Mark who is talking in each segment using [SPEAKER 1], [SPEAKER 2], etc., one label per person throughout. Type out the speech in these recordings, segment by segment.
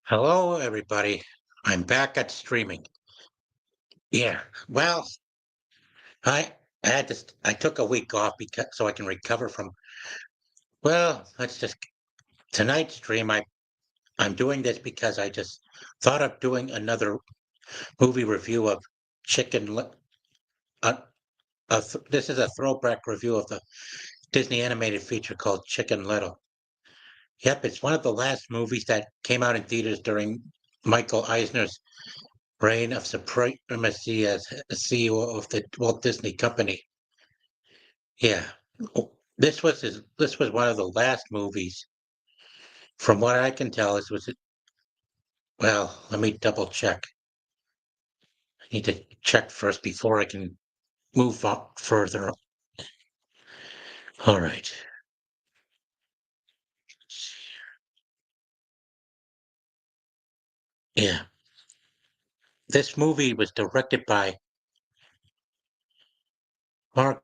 [SPEAKER 1] Hello, everybody. I'm back at streaming. Yeah. Well, I had to. I took a week off because so I can recover from. Well, let's just tonight's stream. I'm doing this because I just thought of doing another movie review of Chicken. Uh, this is a throwback review of the Disney animated feature called Chicken Little. Yep, it's one of the last movies that came out in theaters during Michael Eisner's reign of supremacy as CEO of the Walt Disney Company. Yeah. This was one of the last movies. From what I can tell, this was well, let me double check. I need to check first before I can move up further. All right. Yeah. This movie was directed by Mark.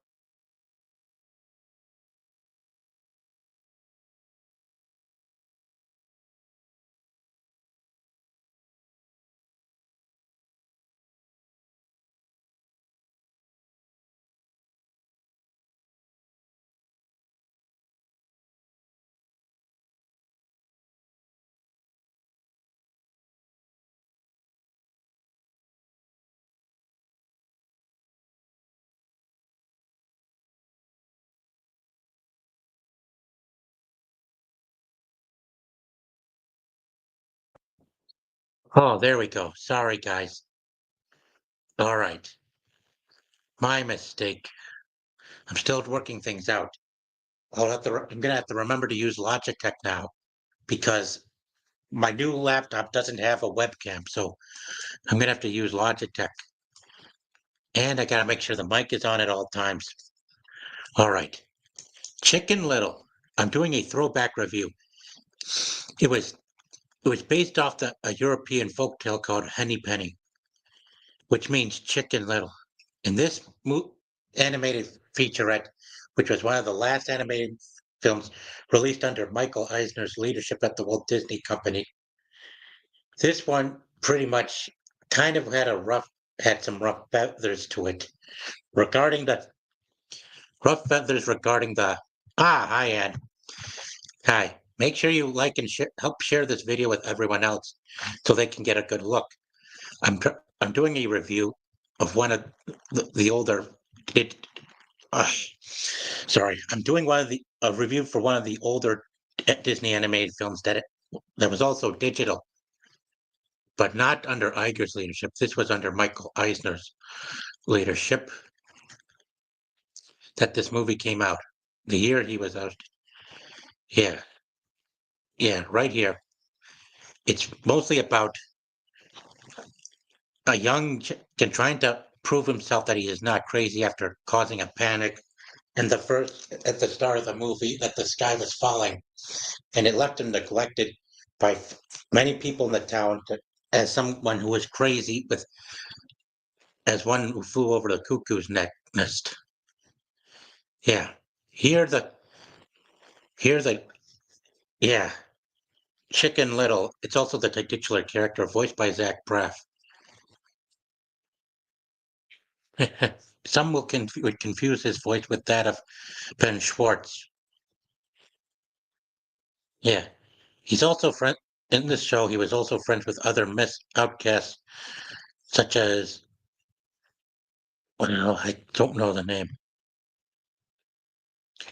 [SPEAKER 1] Oh, there we go. Sorry, guys. All right. My mistake. I'm still working things out. I'm gonna have to remember to use Logitech now because my new laptop doesn't have a webcam, so I'm gonna have to use Logitech. And I gotta make sure the mic is on at all times. All right. Chicken Little. I'm doing a throwback review. It was it was based off a European folktale called Henny Penny, which means Chicken Little. In this animated featurette, which was one of the last animated films released under Michael Eisner's leadership at the Walt Disney Company, this one pretty much kind of had some rough feathers to it regarding the rough feathers regarding the hi Ann. Hi. Make sure you like and help share this video with everyone else so they can get a good look. I'm doing a review of one of the older it uh, sorry, I'm doing one of the a review for one of the older Disney animated films that was also digital, but not under Iger's leadership. This was under Michael Eisner's leadership that this movie came out. The year he was out. Yeah, yeah, right here. It's mostly about a young chicken trying to prove himself that he is not crazy after causing a panic in the first at the start of the movie that the sky was falling and it left him neglected by many people in the town as someone who was crazy with as one who flew over the nest. Yeah, here the here the yeah Chicken Little. It's also the titular character voiced by Zach Braff. Some would confuse his voice with that of Ben Schwartz. Yeah, he's also friend in this show. He was also friends with other miss outcasts such as well, I don't know the name.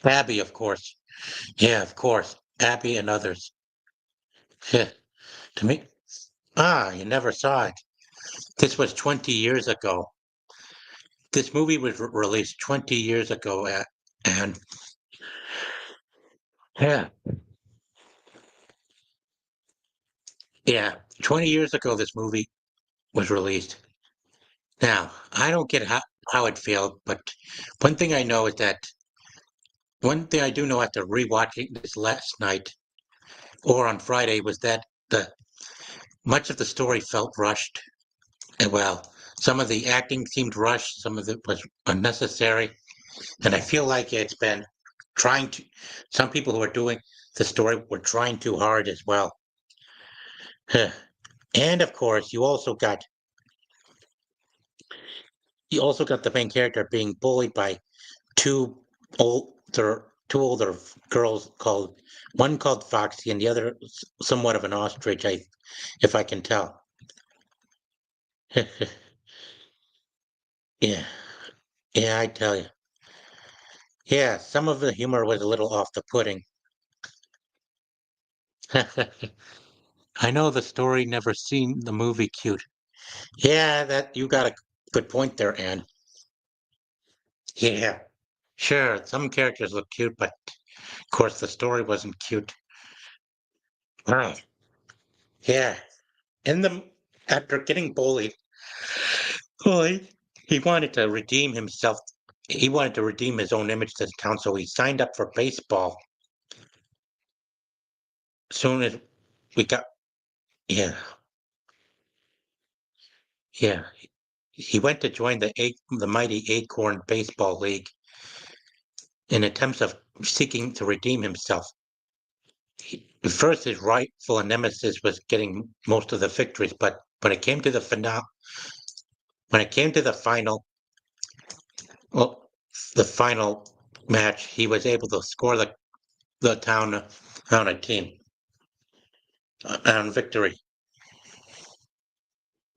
[SPEAKER 1] Abby, of course. Yeah, of course. Abby and others. Yeah, to me. You never saw it. This was 20 years ago. This movie was released 20 years ago, and yeah, yeah, 20 years ago this movie was released. Now, I don't get how it failed, but one thing I know is that one thing I do know after rewatching this last night or on Friday was that the much of the story felt rushed. And well, some of the acting seemed rushed, some of it was unnecessary, and I feel like it's been trying to. Some people who are doing the story were trying too hard as well. And of course, you also got the main character being bullied by two older girls called one called Foxy and the other somewhat of an ostrich, if I can tell. Yeah, yeah, I tell you. Yeah, some of the humor was a little off the pudding. I know the story, never seen the movie Cute. Yeah, that you got a good point there, Anne. Yeah, sure, some characters look cute, but of course the story wasn't cute. Wow. Yeah, in the after getting bullied, he wanted to redeem himself. He wanted to redeem his own image to the town, so he signed up for baseball. Soon as we got, yeah, yeah, he went to join the mighty Acorn Baseball League in attempts of seeking to redeem himself. At first, his rightful nemesis was getting most of the victories, but when it came to well, the final match, he was able to score the town a team on victory.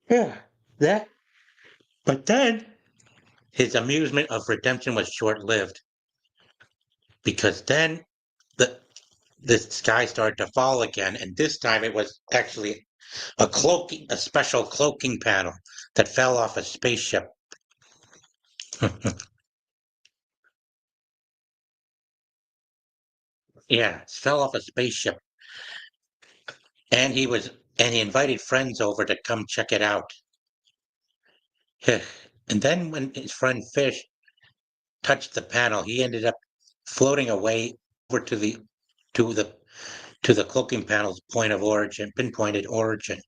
[SPEAKER 1] Yeah, that. But then his amusement of redemption was short-lived because then the the sky started to fall again, and this time it was actually a special cloaking panel that fell off a spaceship. Yeah, it fell off a spaceship, and he invited friends over to come check it out. And then when his friend Fish touched the panel, he ended up floating away over to the to the cloaking panel's pinpointed origin.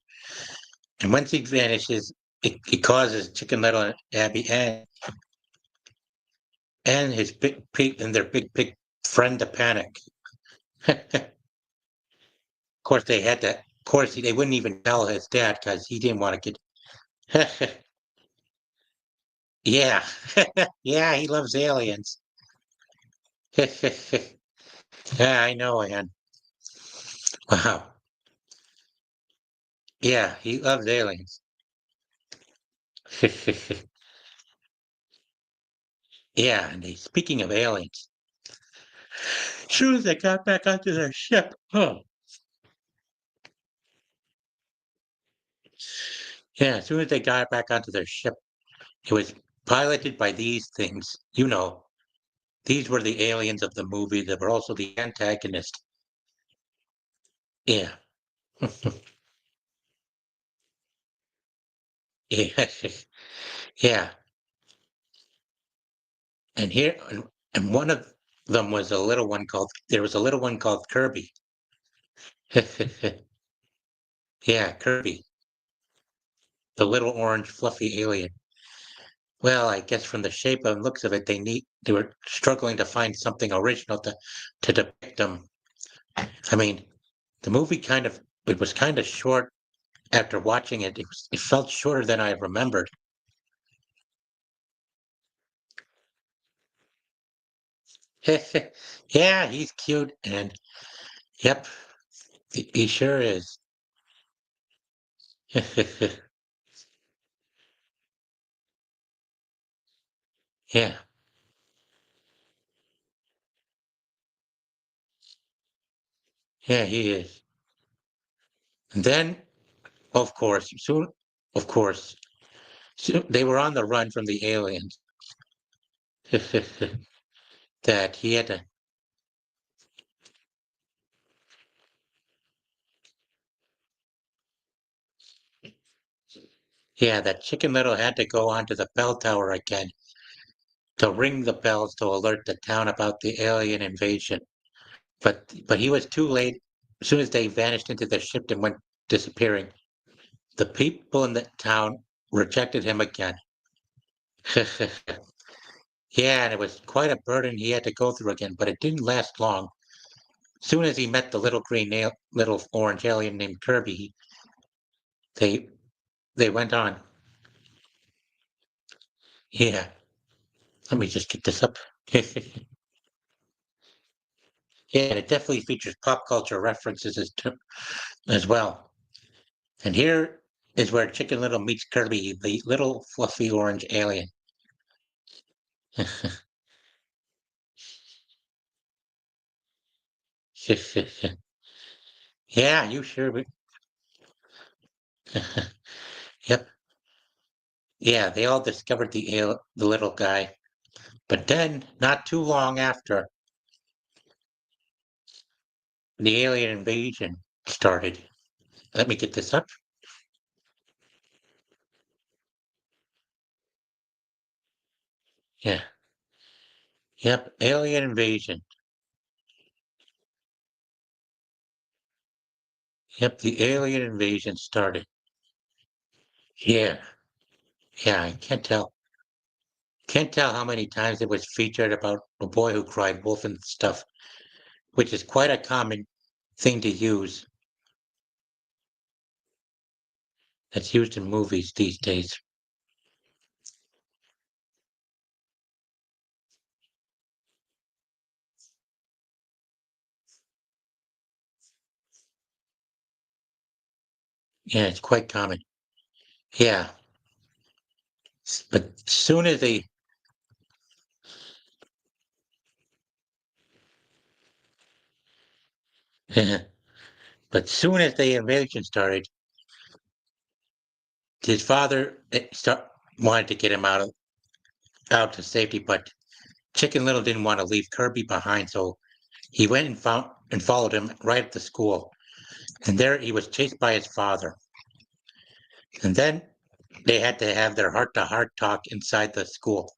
[SPEAKER 1] And once he vanishes, it causes Chicken Little and Abby and his big pig and their big pig friend to panic. Of course, they had to. Of course, they wouldn't even tell his dad because he didn't want to get. Yeah, yeah, he loves aliens. Yeah, I know, Ann. Wow. Yeah, he loves aliens. Yeah, and speaking of aliens, as soon as they got back onto their ship, yeah, as soon as they got back onto their ship, it was piloted by these things. These were the aliens of the movie that were also the antagonist. Yeah, yeah, yeah. And and one of them was there was a little one called Kirby. Yeah, Kirby, the little orange fluffy alien. Well, I guess from the shape and looks of it, they were struggling to find something original to depict them. I mean, the movie it was kind of short after watching it. It felt shorter than I remembered. Yeah, he's cute and yep, he sure is. Yeah, yeah, he is. And then, of course, soon they were on the run from the aliens. That he had to, yeah, that Chicken Little had to go onto the bell tower again to ring the bells to alert the town about the alien invasion. But he was too late. As soon as they vanished into the ship and went disappearing, the people in the town rejected him again. Yeah, and it was quite a burden he had to go through again, but it didn't last long. Soon as he met the little orange alien named Kirby, They they went on. Yeah. Let me just get this up. Yeah, and it definitely features pop culture references as well. And here is where Chicken Little meets Kirby, the little fluffy orange alien. Yeah, you sure would. Yep. Yeah, they all discovered the little guy. But then, not too long after, the alien invasion started. Let me get this up. Yeah. Yep. Alien invasion. Yep. The alien invasion started. Yeah. Yeah. I can't tell. Can't tell how many times it was featured about a boy who cried wolf and stuff, which is quite a common thing to use. That's used in movies these days. Yeah, it's quite common. Yeah. But soon as they, but soon as the invasion started, his father wanted to get him out to safety, but Chicken Little didn't want to leave Kirby behind, so he went and followed him right at the school. And there he was chased by his father. And then they had to have their heart-to-heart talk inside the school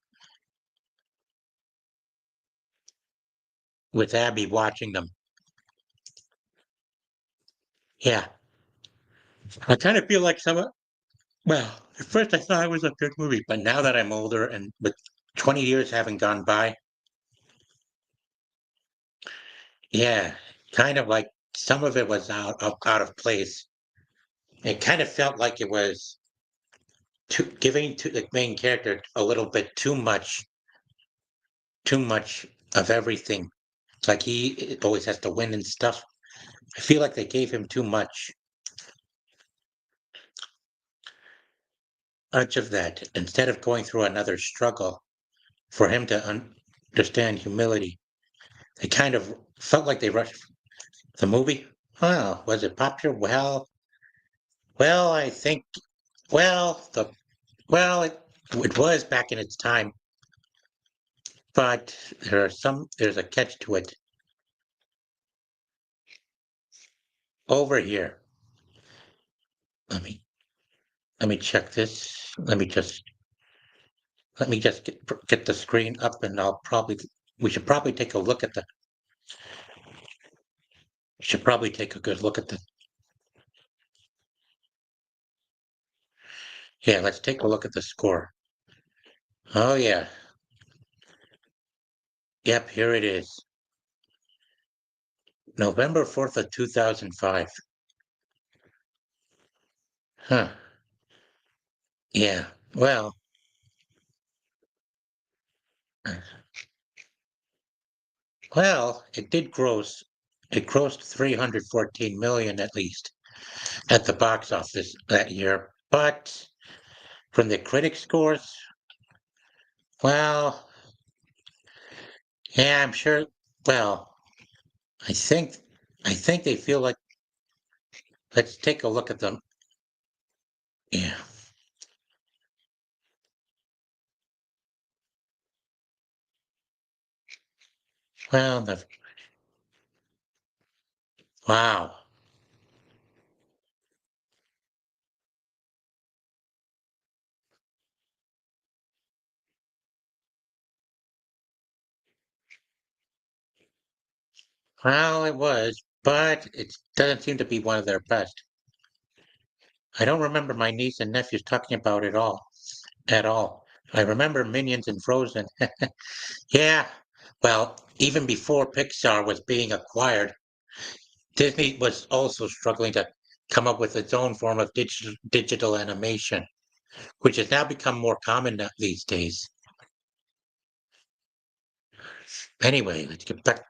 [SPEAKER 1] with Abby watching them. Yeah, I kind of feel like well, at first I thought it was a good movie, but now that I'm older and with 20 years having gone by, yeah, kind of like some of it was out of place. It kind of felt like it was giving to the main character a little bit too much of everything. Like he always has to win and stuff. I feel like they gave him too much of that instead of going through another struggle for him to understand humility. They kind of felt like they rushed the movie. Oh, was it popular? Well, I think, well, it was back in its time, but there's a catch to it. Over here, let me, let me check this. Let me just get the screen up and we should probably take a look at should probably take a good look at yeah, let's take a look at the score. Oh yeah. Yep, here it is. November 4th of 2005. Huh. Yeah. Well, it grossed 314 million at least at the box office that year. But from the critic scores, well, yeah, I'm sure. Well, I think, I think they feel like let's take a look at them. Yeah. Well, wow. Well, it was, but it doesn't seem to be one of their best. I don't remember my niece and nephews talking about it all at all. I remember Minions and Frozen. Yeah. Well, even before Pixar was being acquired, Disney was also struggling to come up with its own form of digital animation, which has now become more common these days. Anyway, let's get back.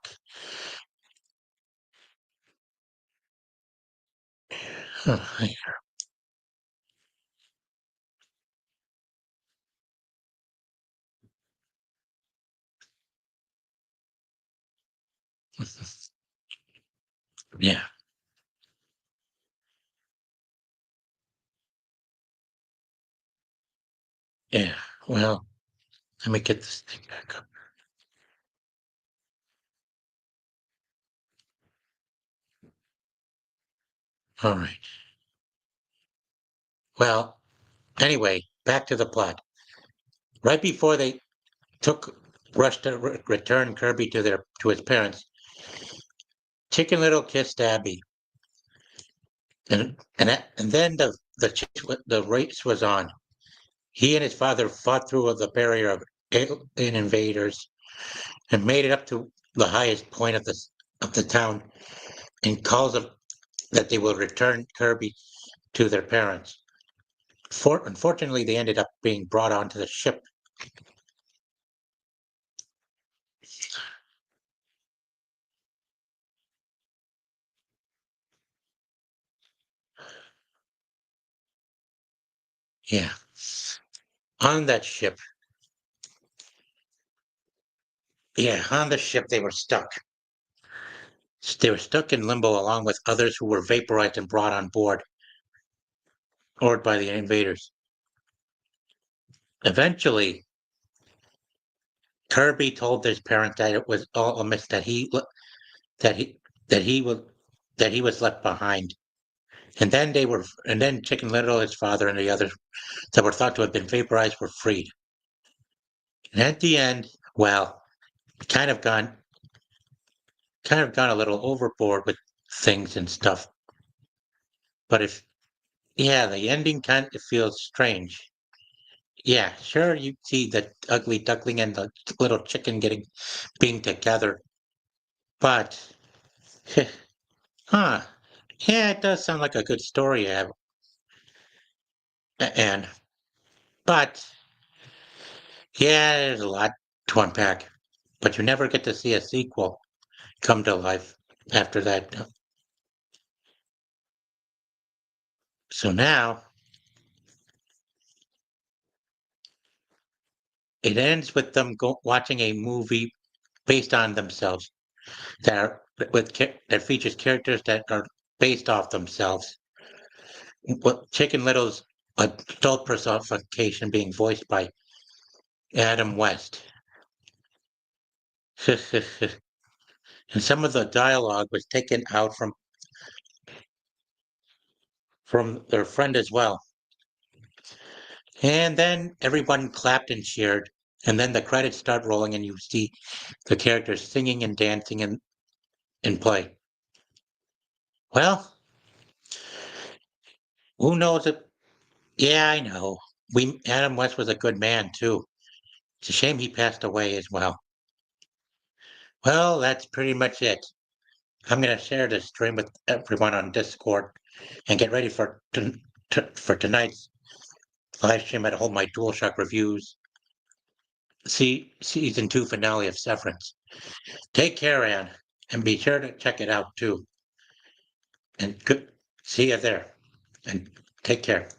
[SPEAKER 1] Yeah, yeah. Well, let me get this thing back up. All right. Well, anyway, back to the plot. Right before they took rushed to return Kirby to his parents, Chicken Little kissed Abby, and then the race was on. He and his father fought through the barrier of alien invaders and made it up to the highest point of the town and calls of that they will return Kirby to their parents. Unfortunately, they ended up being brought onto the ship. Yeah, on that ship. Yeah, on the ship they were stuck. They were stuck in limbo along with others who were vaporized and brought on board, or by the invaders. Eventually, Kirby told his parents that it was all a mist that he that he was that he was left behind. And then Chicken Little, his father, and the others that were thought to have been vaporized were freed. And at the end, well, kind of gone kind of gone a little overboard with things and stuff. But if yeah, the ending kind of feels strange. Yeah, sure you see the ugly duckling and the little chicken being together, but huh. Yeah, it does sound like a good story, and but yeah, there's a lot to unpack. But you never get to see a sequel come to life after that. So now it ends with them watching a movie based on themselves that are, that features characters that are based off themselves. Well, Chicken Little's adult personification being voiced by Adam West. And some of the dialogue was taken out from their friend as well. And then everyone clapped and cheered. And then the credits start rolling, and you see the characters singing and dancing in play. Well, who knows if. Yeah, I know. Adam West was a good man too. It's a shame he passed away as well. Well, that's pretty much it. I'm going to share this stream with everyone on Discord and get ready for tonight's live stream at Hold My DualShock Reviews. See season 2 finale of Severance. Take care, Anne, and be sure to check it out too. And good, see you there. And take care.